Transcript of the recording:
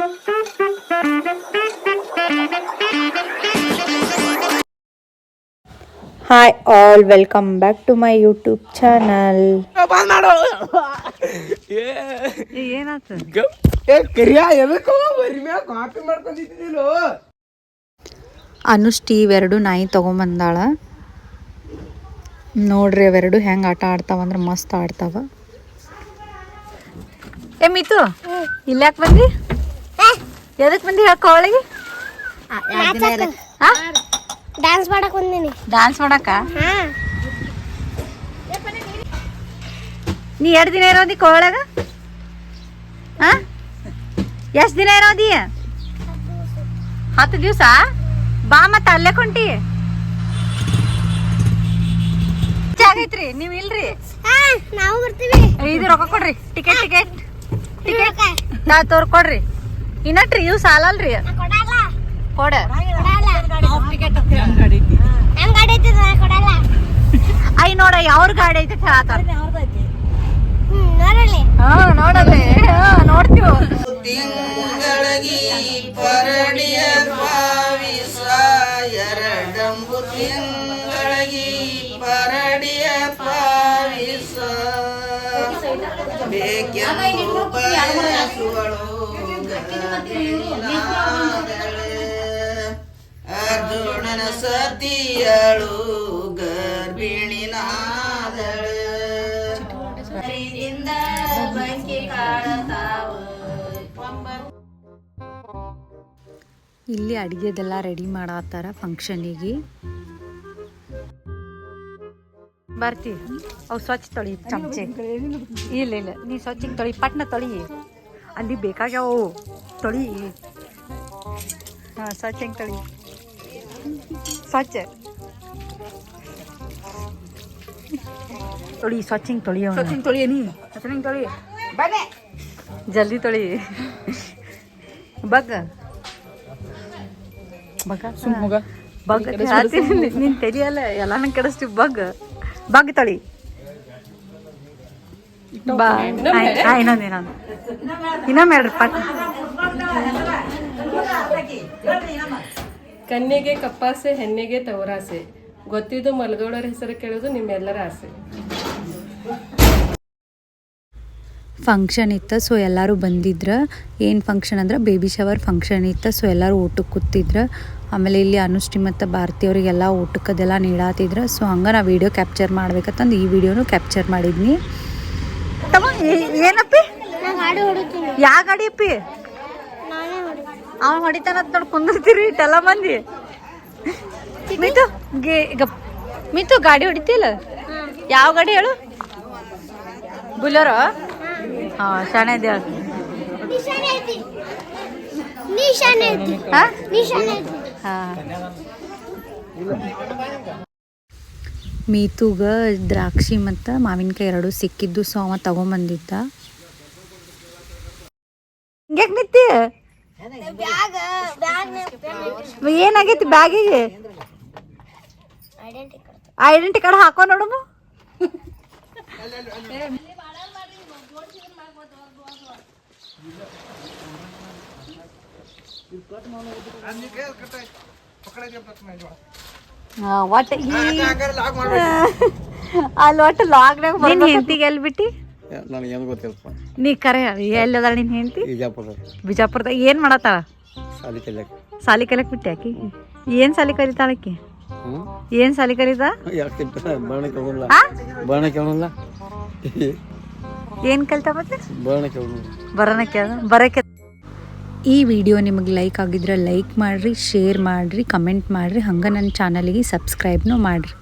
Hi all, welcome back to my YouTube channel. ಅನುಷ್ಟಿ ಇವೆರಡು ನಾಯಿ ತಗೊಂಬಂದಾಳ. ನೋಡ್ರಿ ಅವೆರಡು ಹೆಂಗೆ ಆಟ ಆಡ್ತಾವಂದ್ರೆ ಮಸ್ತ್ ಆಡ್ತಾವ. ಏ ಮಿತು, ಇಲ್ಲಾಕ್ ಬಂದಿ? ಎದಕ್ಕೆ ಬಂದಿ ಹೇಳ್ಕೊ ಅವಳಿಗೆ? ಡ್ಯಾನ್ಸ್ ಮಾಡಕ್ ಬಂದಿನಿ. ಡ್ಯಾನ್ಸ್ ಮಾಡಕ್ಕ? ನೀ ಎರಡು ದಿನ ಇರೋದಿ ಕೋಳಗ? ಎಷ್ಟು ದಿನ ಇರೋದಿ? 10 ದಿವಸ. ಬಾ ಮತ್ತೆ ಅಲ್ಲೇ ಕೊಂಟಿ ಆಗೈತ್ರಿ. ನೀವ್ ಇಲ್ರಿ? ನಾವು ಬರ್ತೀವಿ. ಇದು ರೊಕ್ಕ ಕೊಡ್ರಿ. ಟಿಕೆಟ್ ನಾ ತೋರ್ಕೊಡ್ರಿ. ಇನ್ನಟ್ರಿ ಇವ್ ಸಾಲಲ್ರಿ. ಕೊಡ. ಐ ನೋಡ ಯಾವ್ರ ಗಾಡಿ ಐತೆ ಹೇಳತ್ತಾರ. ನೋಡಲ್ಲಿ ನೋಡ್ತೀವಿ. ತಿಂಗಳಗಿ ಪರಡಿಯ ಪಾವಿಸ ಎರಡಂಬು ತಿಂಗಳಗಿ ಪರಡಿಯ ಪಾವಿಸ ಬೇಕೆಂದು ಬಯಸುವಳು ಅರ್ಜುನನ ಸತಿಯಳು ಗರ್ಭಿಣಿನಾದಳು. ಇಲ್ಲಿ ಅಡುಗೆದೆಲ್ಲ ರೆಡಿ ಮಾಡತ್ತಾರ ಫಂಕ್ಷನಿಗೆ. ಬರ್ತೀವಿ. ಅವು ಸ್ವಚ್ಛ ತೊಳಿ ಚಮಚೆ. ಇಲ್ಲ ನೀ ಸ್ವಚ್ಛಗೆ ತೊಳಿ, ಪಟ್ನ ತೊಳಿ. ಅಲ್ಲಿ ಬೇಕಾಗ್ಯಾವು ತೊಳಿ. ಹಾಂ, ಸ್ವಚ್ಛ ಹೆಂಗೆ ತೊಳಿ. ಸ್ವಚ್ಛ ತೊಳಿ, ಸ್ವಚ್ಛ ಹಿಂಗೆ ತೊಳಿ. ಸ್ವಚ್ಛ ತೊಳಿ ನೀ ಸ್ವಚ್ಛ ಹಿಂಗೆ ತೊಳಿ. ಜಲ್ದಿ ತೊಳಿ. ಬಗ್ ನಿನ್ ತೆಲಿಯಲ್ಲ ಎಲ್ಲಾನು ಕೆಡಿಸ್ತೀವಿ. ಬಗ್ ತೊಳಿ. ಇನ್ನೊಂದು ಇನ್ನೊಮ್ಮೆ ಪಟ್. ಕನ್ಯೆಗೆ ಕಪ್ಪಾಸೆ, ಹೆಣ್ಣಿಗೆ ತವರಾಸೆ. ಗೊತ್ತಿದ್ದು ಮಲ್ಗೌಡರ ಹೆಸರು ಕೇಳೋದು ನಿಮ್ಮೆಲ್ಲರ ಆಸೆ. ಫಂಕ್ಷನ್ ಇತ್ತು, ಸೊ ಎಲ್ಲರೂ ಬಂದಿದ್ರು. ಏನು ಫಂಕ್ಷನ್ ಅಂದ್ರೆ ಬೇಬಿ ಶವರ್ ಫಂಕ್ಷನ್ ಇತ್ತು. ಸೊ ಎಲ್ಲರೂ ಊಟಕ್ಕೆ ಕೂತಿದ್ರು. ಆಮೇಲೆ ಇಲ್ಲಿ ಅನುಷ್ಠಿ ಮತ್ತು ಭಾರತಿ ಅವರಿಗೆಲ್ಲ ಊಟಕ್ಕದೆಲ್ಲ ನೀಡಾತಿದ್ರು. ಸೊ ಹಂಗೆ ನಾ ವೀಡಿಯೋ ಕ್ಯಾಪ್ಚರ್ ಮಾಡ್ಬೇಕಂತಂದು ಈ ವಿಡಿಯೋನು ಕ್ಯಾಪ್ಚರ್ ಮಾಡಿದ್ನಿ. ಏನಪ್ಪಿ? ಯಾವ ಗಾಡಿ ಅಪ್ಪಿ? ಅವ್ನು ಹೊಡಿತಾನಂತ ನೋಡಿ ಕುಂದಿರ್ತೀರಿ ಇಟ್ಟೆಲ್ಲ ಮಂದಿ. ಮಿತು ಗಾಡಿ ಹೊಡಿತಿಲ್ಲ? ಯಾವ ಗಾಡಿ ಹೇಳು? ಬುಲರೋ? ಹಾಂ, ಶಾಣೆ ಮೀತುಗ ದ್ರಾಕ್ಷಿ ಮತ್ತು ಮಾವಿನಕಾಯಿ ಎರಡು ಸಿಕ್ಕಿದ್ದು. ಸೊ ಅವ ತಗೊಂಬಂದಿದ್ದ. ಹಿಂಗ್ಯಾಕೆ ನಿತ್ತಿ? ಏನಾಗೈತಿ ಬ್ಯಾಗಿಗೆ? ಐಡೆಂಟಿ ಕಾರ್ಡ್ ಹಾಕೋ ನೋಡು. ಅಲ್ಲಿ ಒಟ್ಟು ಲಾಗ್ನಾಗ ನಿನ್ ಹೆಂಡತಿಗೆ ಎಲ್ಲಿ ಬಿಟ್ಟಿ? ನೀ ಕರೆ ಎಲ್ಲದ ನಿನ್ ಹೆಂಡತಿ? ಬಿಜಾಪುರದಾಗ. ಏನ್ ಮಾಡತ್ತಾಳ? ಸಾಲಿ ಕಲಿಯಕ್ ಬಿಟ್ಟಿ ಆಕಿ? ಏನ್ ಸಾಲಿ ಕಲಿತಾಳಕಿ? ಏನ್ ಸಾಲಿ ಕಲಿತಾ? ಏನ್ ಕಲಿತಾ? ಮತ್ತೆ ಬರಕ್ಕೆ. ಈ ವಿಡಿಯೋ ನಿಮಗೆ ಲೈಕ್ ಆಗಿದ್ರೆ ಲೈಕ್ ಮಾಡಿರಿ, ಶೇರ್ ಮಾಡಿರಿ, ಕಮೆಂಟ್ ಮಾಡಿರಿ. ಹಂಗೆ ನನ್ನ ಚಾನಲಿಗೆ ಸಬ್ಸ್ಕ್ರೈಬ್ನೂ ಮಾಡಿರಿ.